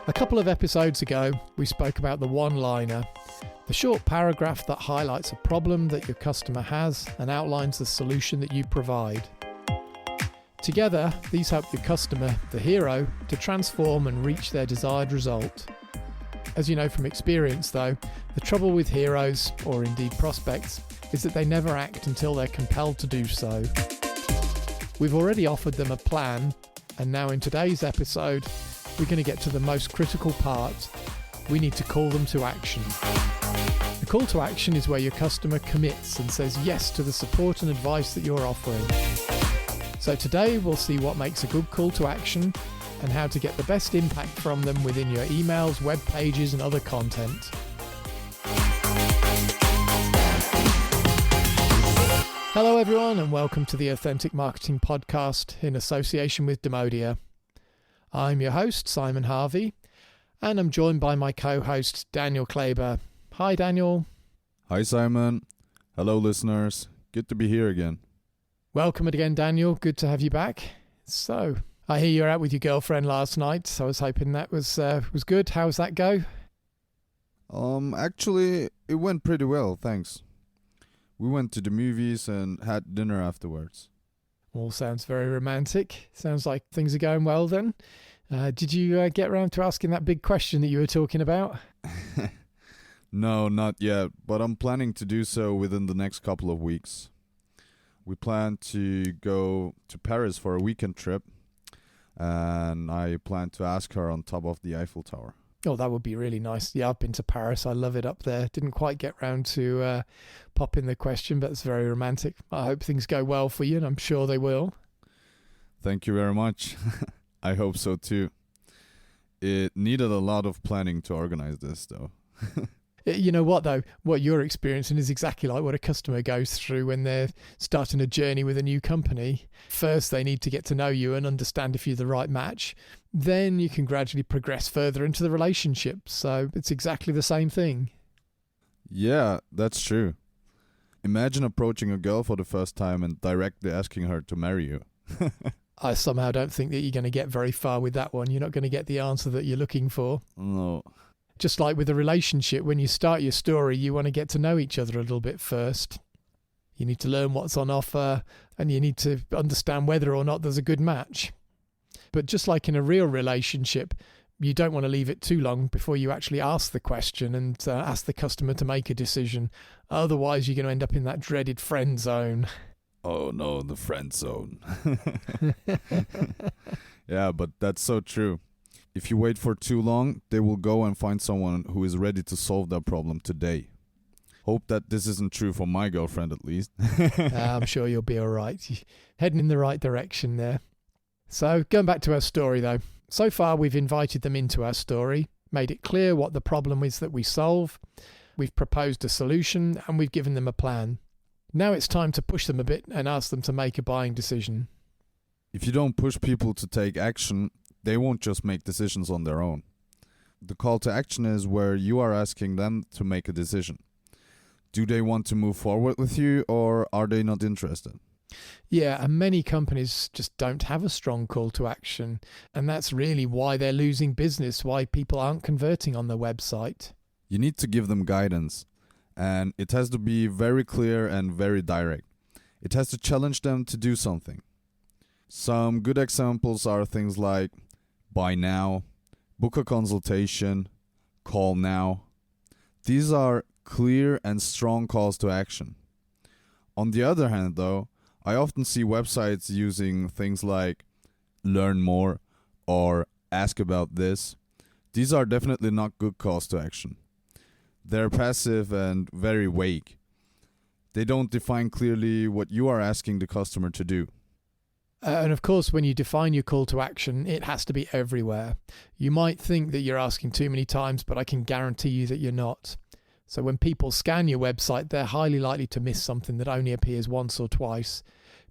A couple of episodes ago, we spoke about the one-liner, the short paragraph that highlights a problem that your customer has and outlines the solution that you provide. Together, these help your customer, the hero, to transform and reach their desired result. As you know from experience though, the trouble with heroes, or indeed prospects, is that they never act until they're compelled to do so. We've already offered them a plan, and now in today's episode, we're going to get to the most critical part. We need to call them to action. The call to action is where your customer commits and says yes to the support and advice that you're offering. So today we'll see what makes a good call to action and how to get the best impact from them within your emails, web pages and other content. Hello everyone and welcome to the Authentic Marketing Podcast in association with Demodia. I'm your host, Simon Harvey, and I'm joined by my co-host, Daniel Kleber. Hi, Daniel. Hi, Simon. Hello, listeners. Good to be here again. Welcome again, Daniel. Good to have you back. So, I hear you were out with your girlfriend last night, so I was hoping that was good. How was that go? Actually, it went pretty well, thanks. We went to the movies and had dinner afterwards. All sounds very romantic. Sounds like things are going well then. Did you get around to asking that big question that you were talking about? No, not yet, but I'm planning to do so within the next couple of weeks. We plan to go to Paris for a weekend trip, and I plan to ask her on top of the Eiffel Tower. Oh, that would be really nice. Yeah, I've been to Paris. I love it up there. Didn't quite get round to pop in the question, but it's very romantic. I hope things go well for you, and I'm sure they will. Thank you very much. I hope so too. It needed a lot of planning to organize this, though. You know what, though? What you're experiencing is exactly like what a customer goes through when they're starting a journey with a new company. First, they need to get to know you and understand if you're the right match. Then you can gradually progress further into the relationship. So it's exactly the same thing. Yeah, that's true. Imagine approaching a girl for the first time and directly asking her to marry you. I somehow don't think that you're going to get very far with that one. You're not going to get the answer that you're looking for. No. Just like with a relationship, when you start your story, you want to get to know each other a little bit first. You need to learn what's on offer, and you need to understand whether or not there's a good match. But just like in a real relationship, you don't want to leave it too long before you actually ask the question and ask the customer to make a decision. Otherwise, you're going to end up in that dreaded friend zone. Oh no, the friend zone. Yeah, but that's so true. If you wait for too long, they will go and find someone who is ready to solve that problem today. Hope that this isn't true for my girlfriend, at least. I'm sure you'll be all right. You're heading in the right direction there. So, going back to our story, though. So far, we've invited them into our story, made it clear what the problem is that we solve. We've proposed a solution, and we've given them a plan. Now it's time to push them a bit and ask them to make a buying decision. If you don't push people to take action, they won't just make decisions on their own. The call to action is where you are asking them to make a decision. Do they want to move forward with you, or are they not interested? Yeah, and many companies just don't have a strong call to action. And that's really why they're losing business, why people aren't converting on their website. You need to give them guidance, and it has to be very clear and very direct. It has to challenge them to do something. Some good examples are things like buy now, book a consultation, call now. These are clear and strong calls to action. On the other hand, though, I often see websites using things like learn more or ask about this. These are definitely not good calls to action. They're passive and very vague. They don't define clearly what you are asking the customer to do. And of course, when you define your call to action, it has to be everywhere. You might think that you're asking too many times, but I can guarantee you that you're not. So when people scan your website, they're highly likely to miss something that only appears once or twice.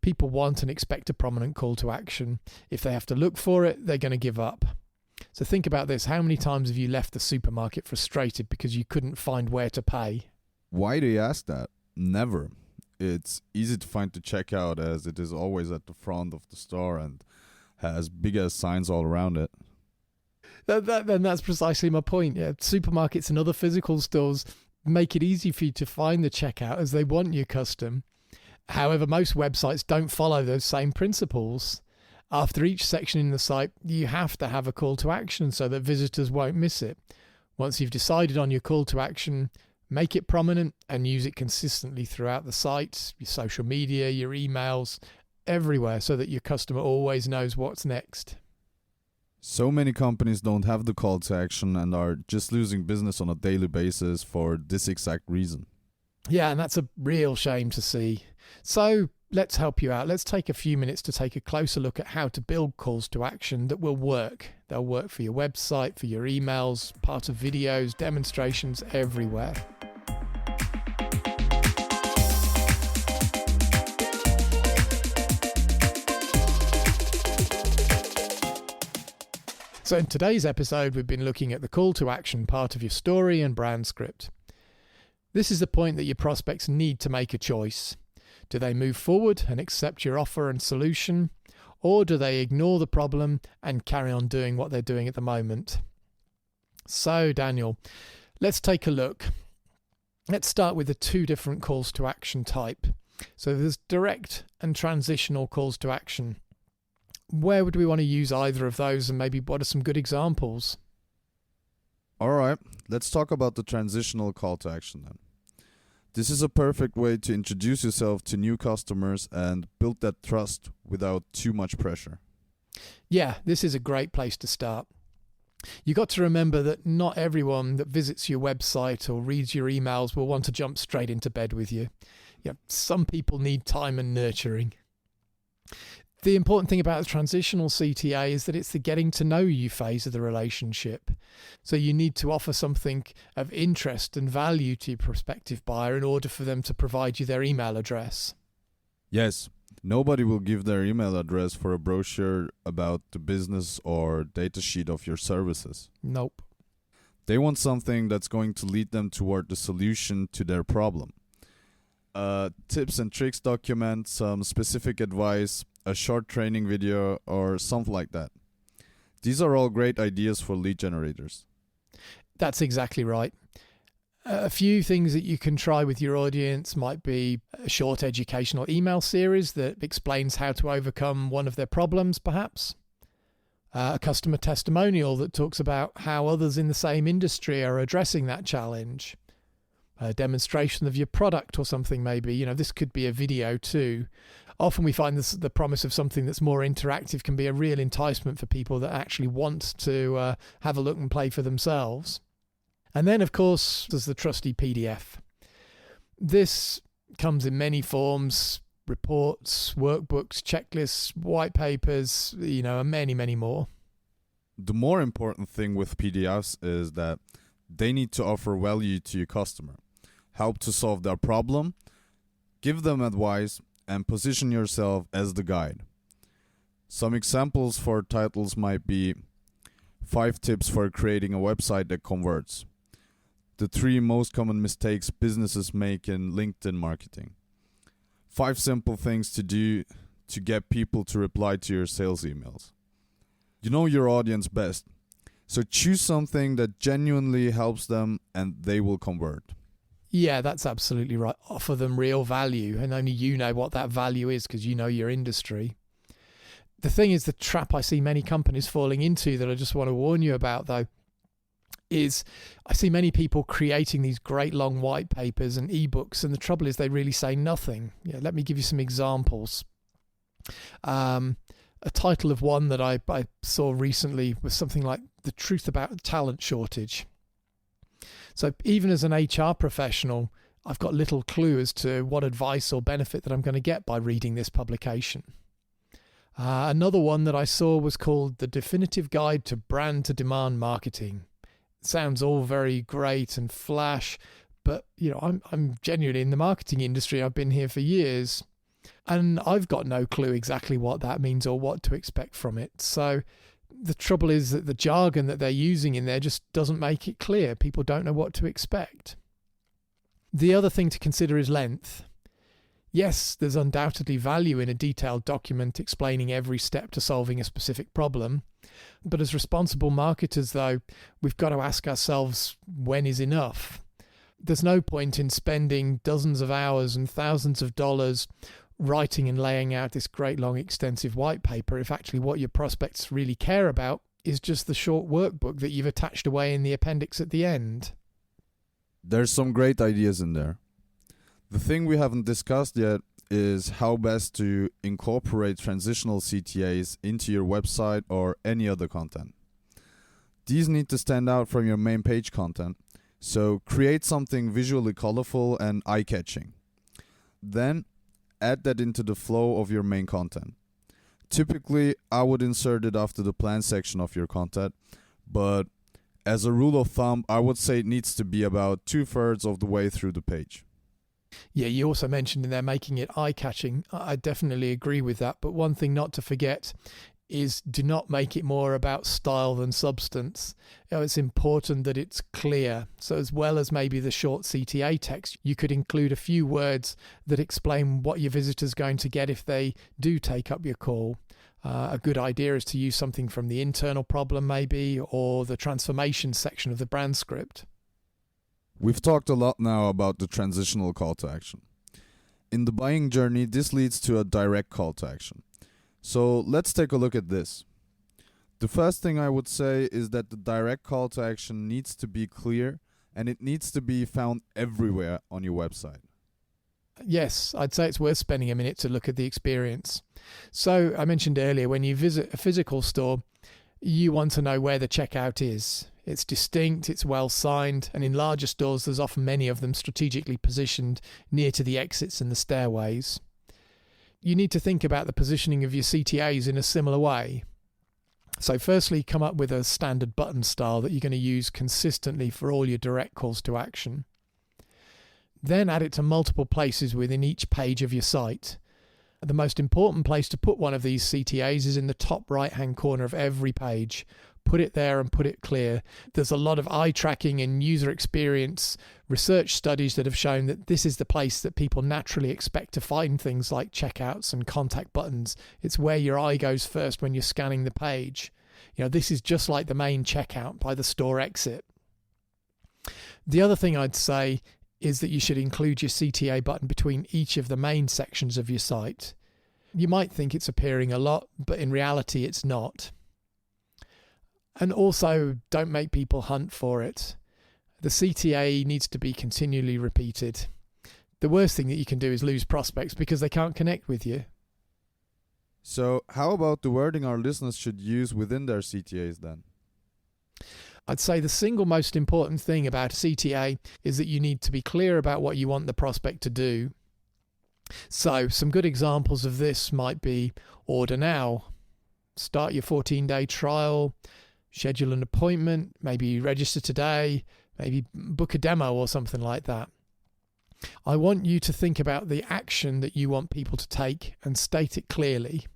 People want and expect a prominent call to action. If they have to look for it, they're going to give up. So think about this. How many times have you left the supermarket frustrated because you couldn't find where to pay? Why do you ask that? Never. It's easy to find the checkout as it is always at the front of the store and has big ass signs all around it. Then that's precisely my point. Yeah, supermarkets and other physical stores make it easy for you to find the checkout as they want you custom. However, most websites don't follow those same principles. After each section in the site, you have to have a call to action so that visitors won't miss it. Once you've decided on your call to action, make it prominent and use it consistently throughout the site, your social media, your emails, everywhere, so that your customer always knows what's next. So many companies don't have the call to action and are just losing business on a daily basis for this exact reason. Yeah, and that's a real shame to see. So let's help you out. Let's take a few minutes to take a closer look at how to build calls to action that will work. They'll work for your website, for your emails, part of videos, demonstrations, everywhere. So in today's episode, we've been looking at the call to action part of your story and brand script. This is the point that your prospects need to make a choice. Do they move forward and accept your offer and solution, or do they ignore the problem and carry on doing what they're doing at the moment? So, Daniel, let's take a look. Let's start with the two different calls to action type. So there's direct and transitional calls to action. Where would we want to use either of those, and maybe what are some good examples? All right, let's talk about the transitional call to action then. This is a perfect way to introduce yourself to new customers and build that trust without too much pressure. Yeah, this is a great place to start. You got to remember that not everyone that visits your website or reads your emails will want to jump straight into bed with you. Yeah, some people need time and nurturing. The important thing about the transitional CTA is that it's the getting to know you phase of the relationship. So you need to offer something of interest and value to your prospective buyer in order for them to provide you their email address. Yes, nobody will give their email address for a brochure about the business or data sheet of your services. Nope. They want something that's going to lead them toward the solution to their problem. Tips and tricks document, some specific advice, a short training video, or something like that. These are all great ideas for lead generators. That's exactly right. A few things that you can try with your audience might be a short educational email series that explains how to overcome one of their problems, perhaps. A customer testimonial that talks about how others in the same industry are addressing that challenge. A demonstration of your product or something maybe. This could be a video too. Often we find the promise of something that's more interactive can be a real enticement for people that actually want to have a look and play for themselves. And then, of course, there's the trusty PDF. This comes in many forms: reports, workbooks, checklists, white papers, and many, many more. The more important thing with PDFs is that they need to offer value to your customer, help to solve their problem, give them advice, and position yourself as the guide. Some examples for titles might be 5 tips for creating a website that converts, the 3 most common mistakes businesses make in LinkedIn marketing, 5 simple things to do to get people to reply to your sales emails. You know your audience best, so choose something that genuinely helps them and they will convert. Yeah, that's absolutely right. Offer them real value, and only you know what that value is because you know your industry. The thing is, the trap I see many companies falling into that I just want to warn you about, though, is I see many people creating these great long white papers and ebooks, and the trouble is they really say nothing. Yeah, let me give you some examples. A title of one that I saw recently was something like "The Truth About Talent Shortage." So even as an HR professional, I've got little clue as to what advice or benefit that I'm going to get by reading this publication. Another one that I saw was called "The Definitive Guide to Brand to Demand Marketing." It sounds all very great and flash, but I'm genuinely in the marketing industry. I've been here for years, and I've got no clue exactly what that means or what to expect from it. So the trouble is that the jargon that they're using in there just doesn't make it clear. People don't know what to expect. The other thing to consider is length. Yes, there's undoubtedly value in a detailed document explaining every step to solving a specific problem. But as responsible marketers, though, we've got to ask ourselves, when is enough? There's no point in spending dozens of hours and thousands of dollars writing and laying out this great long extensive white paper if actually what your prospects really care about is just the short workbook that you've attached away in the appendix at the end. There's some great ideas in there. The thing we haven't discussed yet is how best to incorporate transitional CTAs into your website or any other content. These need to stand out from your main page content, so create something visually colorful and eye-catching. Then add that into the flow of your main content. Typically, I would insert it after the plan section of your content, but as a rule of thumb, I would say it needs to be about 2/3 of the way through the page. Yeah, you also mentioned in there making it eye-catching. I definitely agree with that, but one thing not to forget is do not make it more about style than substance. It's important that it's clear. So as well as maybe the short CTA text, you could include a few words that explain what your visitor's going to get if they do take up your call. A good idea is to use something from the internal problem maybe, or the transformation section of the BrandScript. We've talked a lot now about the transitional call to action. In the buying journey, this leads to a direct call to action. So let's take a look at this. The first thing I would say is that the direct call to action needs to be clear and it needs to be found everywhere on your website. Yes, I'd say it's worth spending a minute to look at the experience. So I mentioned earlier, when you visit a physical store, you want to know where the checkout is. It's distinct, it's well signed, and in larger stores there's often many of them strategically positioned near to the exits and the stairways. You need to think about the positioning of your CTAs in a similar way. So firstly, come up with a standard button style that you're going to use consistently for all your direct calls to action. Then add it to multiple places within each page of your site. The most important place to put one of these CTAs is in the top right-hand corner of every page. Put it there and put it clear. There's a lot of eye tracking and user experience research studies that have shown that this is the place that people naturally expect to find things like checkouts and contact buttons. It's where your eye goes first when you're scanning the page. This is just like the main checkout by the store exit. The other thing I'd say is that you should include your CTA button between each of the main sections of your site. You might think it's appearing a lot, but in reality it's not. And also, don't make people hunt for it. The CTA needs to be continually repeated. The worst thing that you can do is lose prospects because they can't connect with you. So how about the wording our listeners should use within their CTAs then? I'd say the single most important thing about a CTA is that you need to be clear about what you want the prospect to do. So some good examples of this might be order now, start your 14-day trial, schedule an appointment, maybe register today, maybe book a demo or something like that. I want you to think about the action that you want people to take and state it clearly.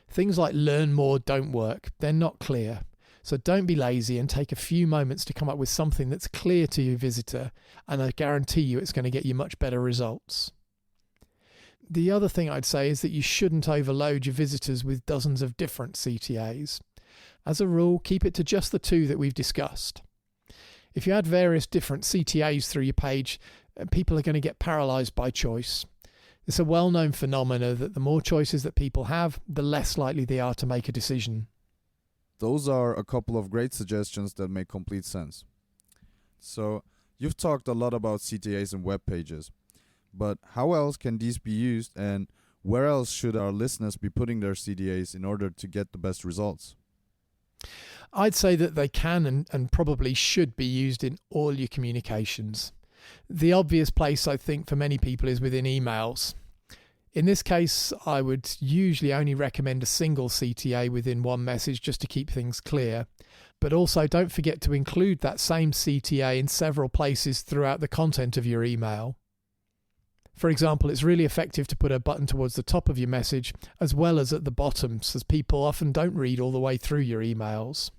Things like learn more don't work. They're not clear. So don't be lazy and take a few moments to come up with something that's clear to your visitor, and I guarantee you it's going to get you much better results. The other thing I'd say is that you shouldn't overload your visitors with dozens of different CTAs. As a rule, keep it to just the two that we've discussed. If you add various different CTAs through your page, people are going to get paralyzed by choice. It's a well-known phenomena that the more choices that people have, the less likely they are to make a decision. Those are a couple of great suggestions that make complete sense. So, you've talked a lot about CTAs and web pages, but how else can these be used, and where else should our listeners be putting their CTAs in order to get the best results? I'd say that they can and probably should be used in all your communications. The obvious place, I think, for many people is within emails. In this case, I would usually only recommend a single CTA within one message just to keep things clear. But also don't forget to include that same CTA in several places throughout the content of your email. For example, it's really effective to put a button towards the top of your message as well as at the bottom, as people often don't read all the way through your emails.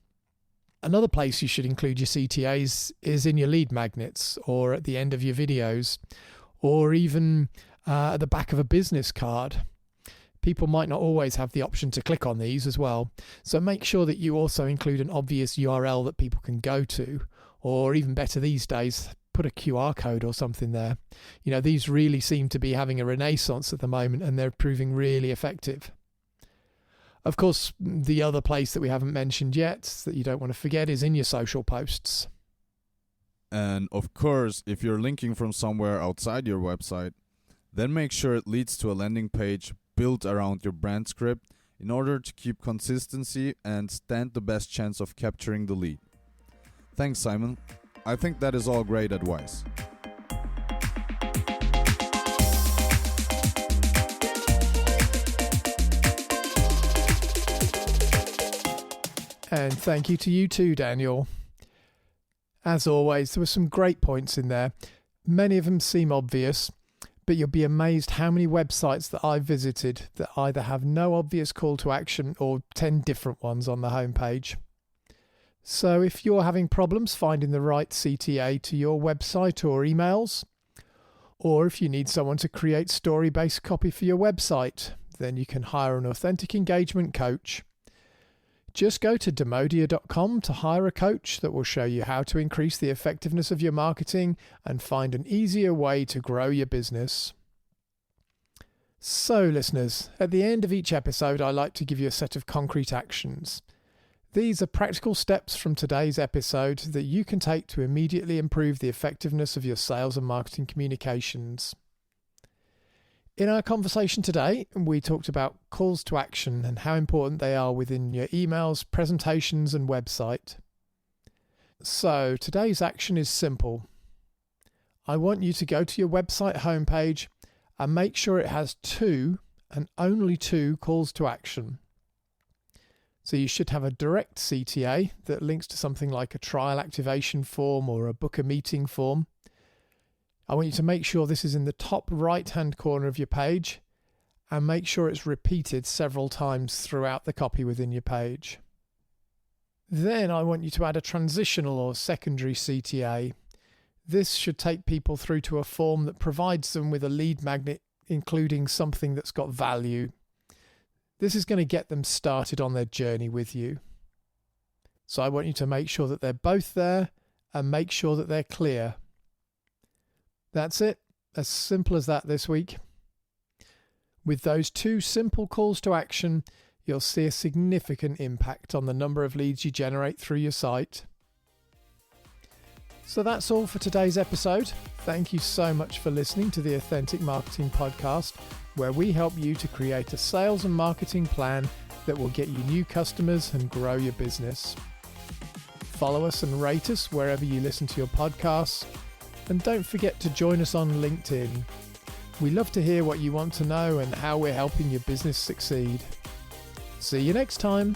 Another place you should include your CTAs is in your lead magnets or at the end of your videos, or even at the back of a business card. People might not always have the option to click on these as well, so make sure that you also include an obvious URL that people can go to, or even better these days, put a QR code or something there. These really seem to be having a renaissance at the moment, and they're proving really effective. Of course, the other place that we haven't mentioned yet that you don't want to forget is in your social posts. And of course, if you're linking from somewhere outside your website, then make sure it leads to a landing page built around your brand script in order to keep consistency and stand the best chance of capturing the lead. Thanks, Simon. I think that is all great advice. And thank you to you too, Daniel. As always, there were some great points in there. Many of them seem obvious, but you'll be amazed how many websites that I've visited that either have no obvious call to action or 10 different ones on the homepage. So if you're having problems finding the right CTA to your website or emails, or if you need someone to create story-based copy for your website, then you can hire an authentic engagement coach. Just go to demodia.com to hire a coach that will show you how to increase the effectiveness of your marketing and find an easier way to grow your business. So, listeners, at the end of each episode, I like to give you a set of concrete actions. These are practical steps from today's episode that you can take to immediately improve the effectiveness of your sales and marketing communications. In our conversation today, we talked about calls to action and how important they are within your emails, presentations, and website. So today's action is simple. I want you to go to your website homepage and make sure it has 2 and only 2 calls to action. So you should have a direct CTA that links to something like a trial activation form or a book a meeting form. I want you to make sure this is in the top right-hand corner of your page and make sure it's repeated several times throughout the copy within your page. Then I want you to add a transitional or secondary CTA. This should take people through to a form that provides them with a lead magnet, including something that's got value. This is going to get them started on their journey with you. So I want you to make sure that they're both there and make sure that they're clear. That's it. As simple as that this week. With those 2 simple calls to action, you'll see a significant impact on the number of leads you generate through your site. So that's all for today's episode. Thank you so much for listening to the Authentic Marketing Podcast, where we help you to create a sales and marketing plan that will get you new customers and grow your business. Follow us and rate us wherever you listen to your podcasts. And don't forget to join us on LinkedIn. We love to hear what you want to know and how we're helping your business succeed. See you next time.